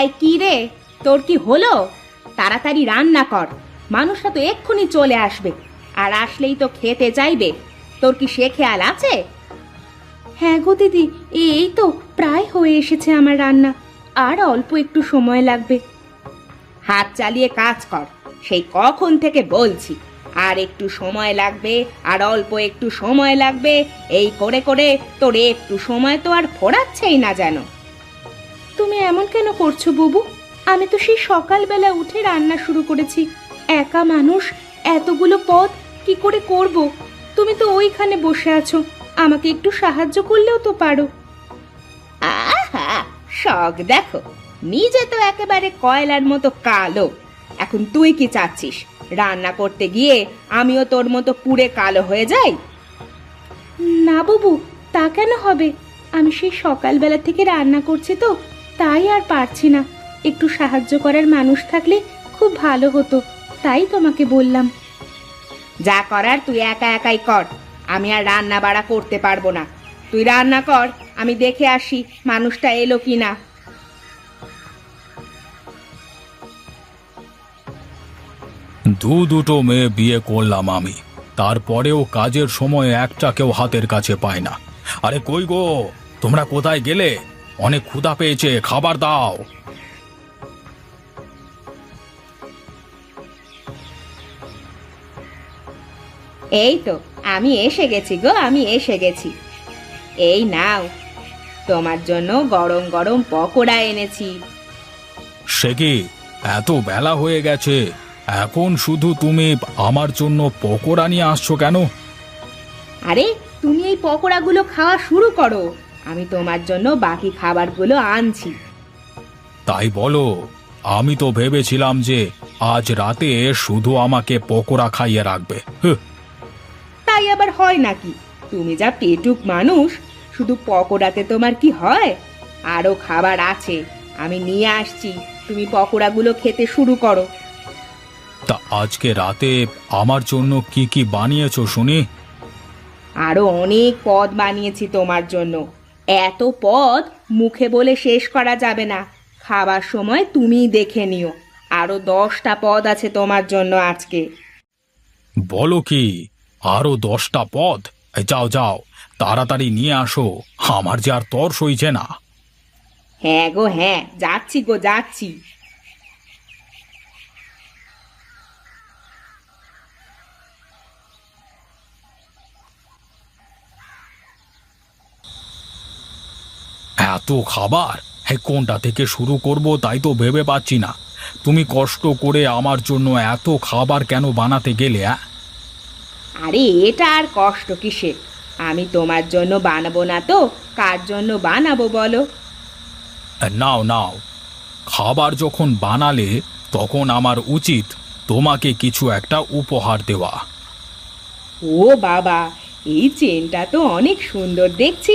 এই কি রে, তোর কি হলো? তাড়াতাড়ি রান্না কর, মানুষটা তো এক্ষুনি চলে আসবে, আর আসলেই তো খেতে চাইবে। তোর কি সে খেয়াল আছে? হ্যাঁ গো দিদি, এই তো প্রায় হয়ে এসেছে আমার রান্না, আর অল্প একটু সময় লাগবে। হাত চালিয়ে কাজ কর, সেই কখন থেকে বলছি আর একটু সময় লাগবে, আর অল্প একটু সময় লাগবে, এই করে করে তোর একটু সময় তো আর ফোরাচ্ছেই না যেন। তুমি এমন কেন করছো বুবু? আমি তো সেই সকালবেলা উঠে রান্না শুরু করেছি। একা মানুষ এতগুলো পদ কি করে করব? তুমি তো ওইখানে বসে আছো, আমাকে একটু সাহায্য করলেও তো পারো। আহা, শখ দেখো, নিজে তো একেবারে কয়লার মতো কালো, এখন তুই কি চাচ্ছিস রান্না করতে গিয়ে আমিও তোর মতো পুড়ে কালো হয়ে যাই? না বুবু, তা কেন হবে? আমি সেই সকালবেলা থেকে রান্না করছি তো, তাই আর পারছি না। একটু সাহায্য করার মানুষ থাকলে খুব ভালো হতো, তাই তোমাকে বললাম। যা করার তুই একা একাই কর, আমি আর রান্না বাড়া করতে পারবো না। তুই রান্না কর, আমি দেখে আসি মানুষটা এলো কিনা। দুটো মেয়ে বিয়ে করলাম আমি, তারপরেও কাজের সময় একটাকেও হাতের কাছে পায় না। আরে কই গো, তোমরা কোথায় গেলে? অনেক ক্ষুধা পেয়েছে, খাবার দাও। এই তো আমি এসে গেছি গো, আমি এসে গেছি। এই নাও, তোমার জন্য গরম গরম পকোড়া এনেছি। সে কি, এত বেলা হয়ে গেছে, এখন শুধু তুমি আমার জন্য পকোড়া নিয়ে আসছো কেন? আরে তুমি এই পকোড়াগুলো খাওয়া শুরু করো, আমি তোমার জন্য বাকি খাবারগুলো আনছি। তাই বলো? আমি তো ভেবেছিলাম যে আজ রাতে শুধু আমাকে পকোড়া খাইয়ে রাখবে। হুঁ। তাই আবার হয় নাকি? তুমি যা পেটুক মানুষ, শুধু পকোড়াতে তোমার কি হয়? আরো খাবার আছে, আমি নিয়ে আসছি, তুমি পকোড়াগুলো খেতে শুরু করো। তা আজকে রাতে আমার জন্য কি কি বানিয়েছো শুনি? আরো অনেক পদ বানিয়েছি তোমার জন্য, এত পদ মুখে বলে শেষ করা যাবে না, খাবার সময় তুমিই দেখে নিও। আরো 10টা পদ আছে তোমার জন্য আজকে। বলো কি, আরো 10টা পদ? যাও যাও, তাড়াতাড়ি নিয়ে আসো, আমার যে আর তর সইছে না। হ্যাঁ গো হ্যাঁ, যাচ্ছি গো যাচ্ছি। এত খাবার, হ্যাঁ, কোনটা থেকে শুরু করব তাই তো ভেবে পাচ্ছি না। তুমি কষ্ট করে আমার জন্য এত খাবার কেন বানাতে গেলে? আরে এটা আর কষ্ট কিসের? আমি তোমার জন্য বানাবো না তো কার জন্য বানাবো বলো? নাও নাও, খাবার যখন বানালে তখন আমার উচিত তোমাকে কিছু একটা উপহার দেওয়া। ও বাবা, এই চেনটা তো অনেক সুন্দর দেখছি,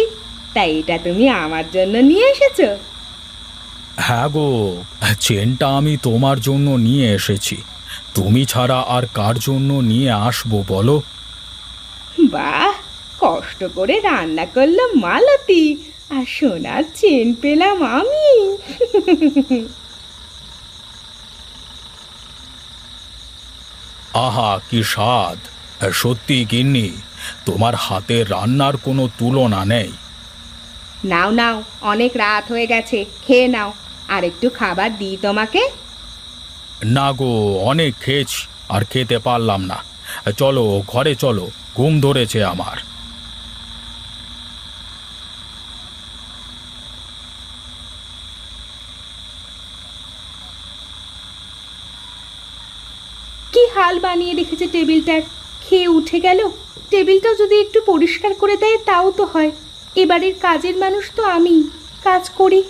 তাই এটা তুমি আমার জন্য নিয়ে এসেছো? হ্যাঁ গো, চেনটা আমি তোমার জন্য নিয়ে এসেছি। তুমি ছাড়া আর কার জন্য নিয়ে আসবো বলো? বাহ, কষ্ট করে রান্না করলাম মালতী, আর সোনার চেন পেলাম আমি। আহা কি স্বাদ! সত্যি গিন্নি, তোমার হাতের রান্নার কোনো তুলনা নেই। নাও নাও, অনেক রাত হয়ে গেছে, খেয়ে নাও। আর একটু খাবার দিই তোমাকে? না গো, অনেক খেয়েছি, আর খেতে পারলাম না। চলো ঘরে চলো, ঘুম ধরেছে আমার। কি হাল বানিয়ে রেখেছে টেবিলটার! খেয়ে উঠে গেল, টেবিলটাও যদি একটু পরিষ্কার করে দেয় তাও তো হয়। এবারের কাজের মানুষ তো আমি, কাজ করি।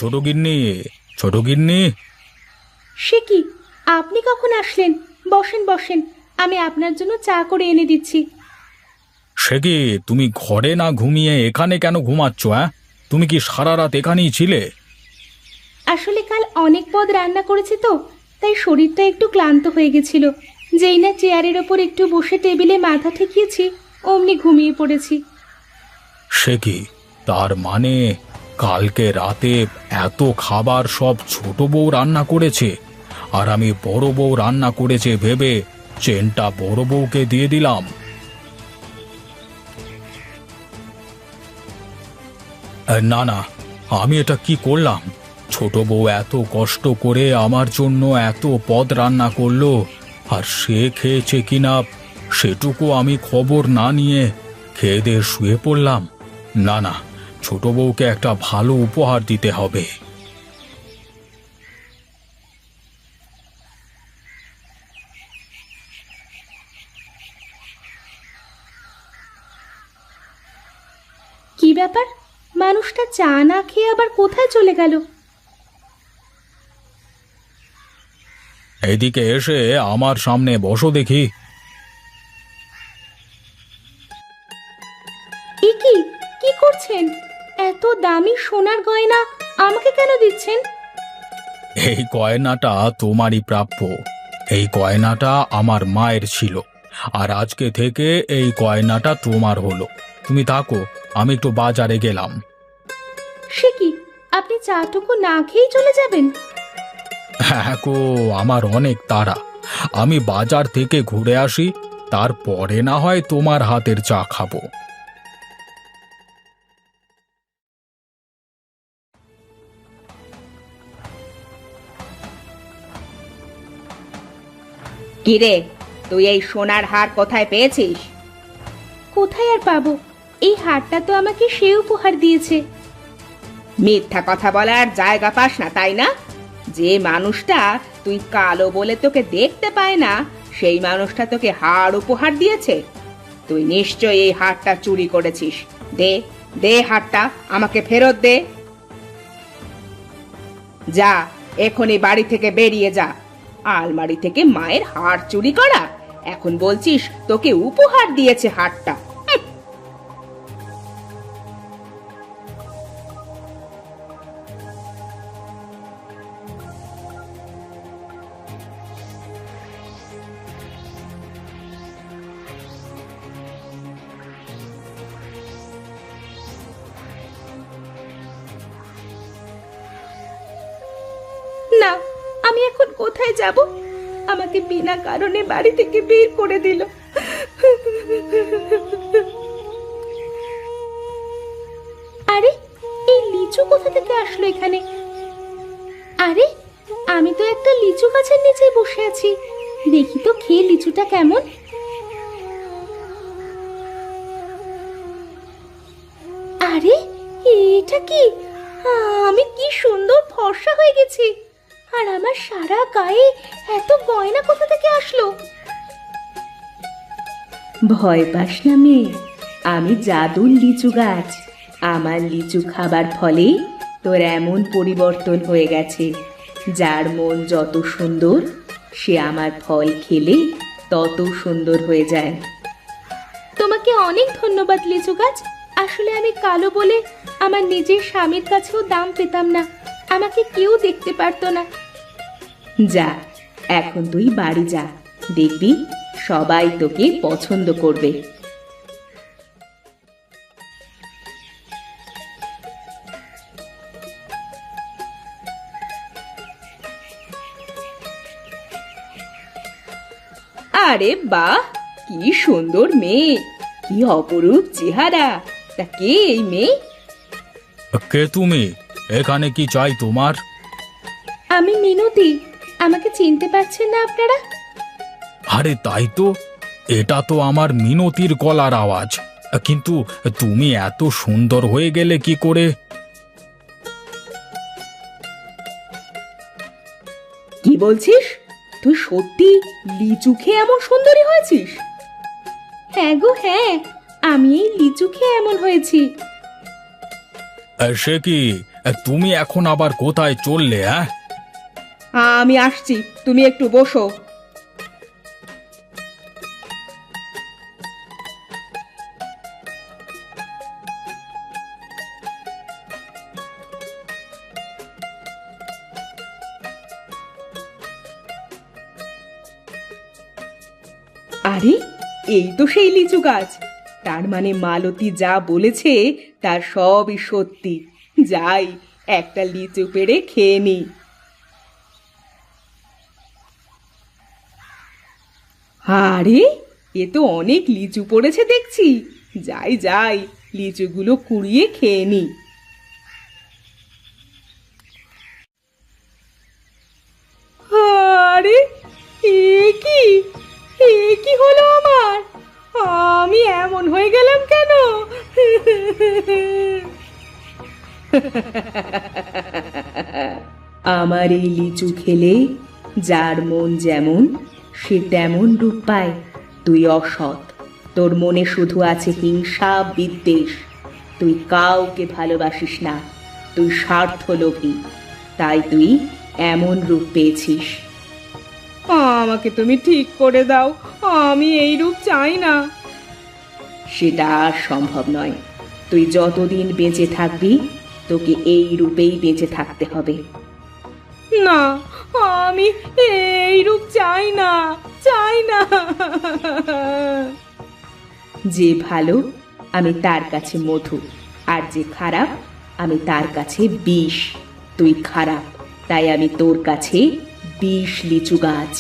ছোট গিন্নি, ছোট গিন্নি। সে কি, আপনি কখন আসলেন? বসেন বসেন, আমি আপনার জন্য চা করে এনে দিচ্ছি। সে কি, তুমি ঘরে না ঘুমিয়ে এখানে কেন ঘুমাচ্ছ? তুমি কি সারা রাত এখানেই ছিলে? আসলে কাল অনেক পদ রান্না করেছি তো, তাই শরীরটা একটু ক্লান্ত হয়ে গেছিল। যেই না চেয়ারের ওপর একটু বসে টেবিলে মাথা ঠেকিয়েছি অমনি ঘুমিয়ে পড়েছি। সে কি, তার মানে কালকে রাতে এত খাবার সব ছোট বউ রান্না করেছে, আর আমি বড় বউ রান্না করেছে ভেবে চেনটা বড় বউকে দিয়ে দিলাম। না না, আমি এটা কি করলাম? ছোট বউ এত কষ্ট করে আমার জন্য এত পদ রান্না করলো, আর সে খেয়েছে কিনা সেটুকু আমি খবর না নিয়ে খেয়ে দিয়ে শুয়ে পড়লাম। না না, ছোট বউকে একটা ভালো উপহার দিতে হবে। কি ব্যাপার, মানুষটা চা না খেয়ে আবার কোথায় চলে গেল? এদিকে এসে আমার সামনে বসো দেখি। এ কি, কি করছেন? এত দামি সোনার গয়না আমাকে কেন দিচ্ছেন? এই গয়নাটা তোমারই প্রাপ্য। এই গয়নাটা আমার মায়ের ছিল, আর আজকে থেকে এই গয়নাটা তোমার হলো। তুমি থাকো, আমি একটু বাজারে গেলাম। সে কি, আপনি চাটুকু না খেয়েই চলে যাবেন? হ্যাঁ গো, আমার অনেক তাড়া। আমি বাজার থেকে ঘুরে আসি, তারপরে না হয় তোমার হাতের চা খাবো। কিরে, তুই এই সোনার হার কোথায় পেয়েছিস? কোথায় আর পাবো, এই হারটা তো আমাকে সে উপহার দিয়েছে। মিথ্যা কথা বলার জায়গা পাস না তাই না? যে মানুষটা তুই কালো বলে তোকে দেখতে পায় না, সেই মানুষটা তোকে হার উপহার দিয়েছে। তুই নিশ্চয়ই এই হারটা চুরি করেছিস। দে, দে হারটা আমাকে ফেরত দে। যা, এখনই বাড়ি থেকে বেরিয়ে যা। আলমারি থেকে মায়ের হার চুরি করা, এখন বলছিস তোকে উপহার দিয়েছে হারটা। না, আমি এখন কোথায় যাব? আমাকে বিনা কারণে বাড়ি থেকে বের করে দিল। আরে, এই লিচু কোথা থেকে আসলো এখানে? আরে, আমি তো একটা লিচু গাছের নিচে বসে আছি। দেখি তো খেয়ে লিচুটা কেমন। আরে, এটা কি? আমি কি সুন্দর ফর্সা হয়ে গেছি, আর আমার সারা গায়ে এত গয়না কোথা থেকে আসলো? ভয় পাস না মেয়ে, আমি জাদুর লিচু গাছ। আমার লিচু খাবার ফলে তোর এমন পরিবর্তন হয়ে গেছে। যার মন যত সুন্দর, সে আমার ফল খেলে তত সুন্দর হয়ে যায়। তোমাকে অনেক ধন্যবাদ লিচু গাছ। আসলে আমি কালো বলে আমার নিজের স্বামীর কাছেও দাম পেতাম না, আমাকে কেউ দেখতে পারতো না। যা, এখন তুই বাড়ি যা, দেখবি সবাই তোকে পছন্দ করবে। আরে বাহ, কি সুন্দর মেয়ে, কি অপরূপ চেহারা। তা কে এই মেয়ে? কে তুমি? এখানে কি চাই তোমার? আমি মিনতি। আমাকে চিনতে পারছেন না আপনারা? আরে তাই তো, এটা তো আমার মিনতির গলার আওয়াজ। কিন্তু তুমি এত সুন্দর হয়ে গেলে কি করে? কি বলছিস? তুই সত্যি লিচু খেয়ে এমন সুন্দরী হয়েছিস? হ্যাঁ গো হ্যাঁ, আমি এই লিচু খেয়ে এমন হয়েছি। সে কি, তুমি এখন আবার কোথায় চললে? হ্যাঁ, আমি আসছি, তুমি একটু বসো। আরে এই তো সেই লিচু গাছ। তার মানে মালতী যা বলেছে তার সবই সত্যি। যাই, একটা লিচু পেড়ে খেয়ে নি। আরে এ তো অনেক লিচু পড়েছে দেখছি। যাই যাই, লিচুগুলো কুড়িয়ে খেয়ে নি। আরে এ কি, এ কি হলো আমার? আমি এমন হয়ে গেলাম কেন? আমার এই লিচু খেলে যার মন যেমন সে তেমন রূপ পায়। তুই অসৎ, তোর মনে শুধু আছে হিংসা বিদ্বেষ। তুই কাউকে ভালোবাসিস না, তুই স্বার্থলোভী, তাই তুই এমন রূপ পেয়েছিস। আমাকে তুমি ঠিক করে দাও, আমি এই রূপ চাই না। সেটা আর সম্ভব নয়। তুই যতদিন বেঁচে থাকবি তোকে এই রূপেই বেঁচে থাকতে হবে। না, আমি এই রূপ চাই না, চাই না। যে ভালো আমি তার কাছে মধু, আর যে খারাপ আমি তার কাছে বিষ। তুই খারাপ, তাই আমি তোর কাছে বিষ লিচু গাছ।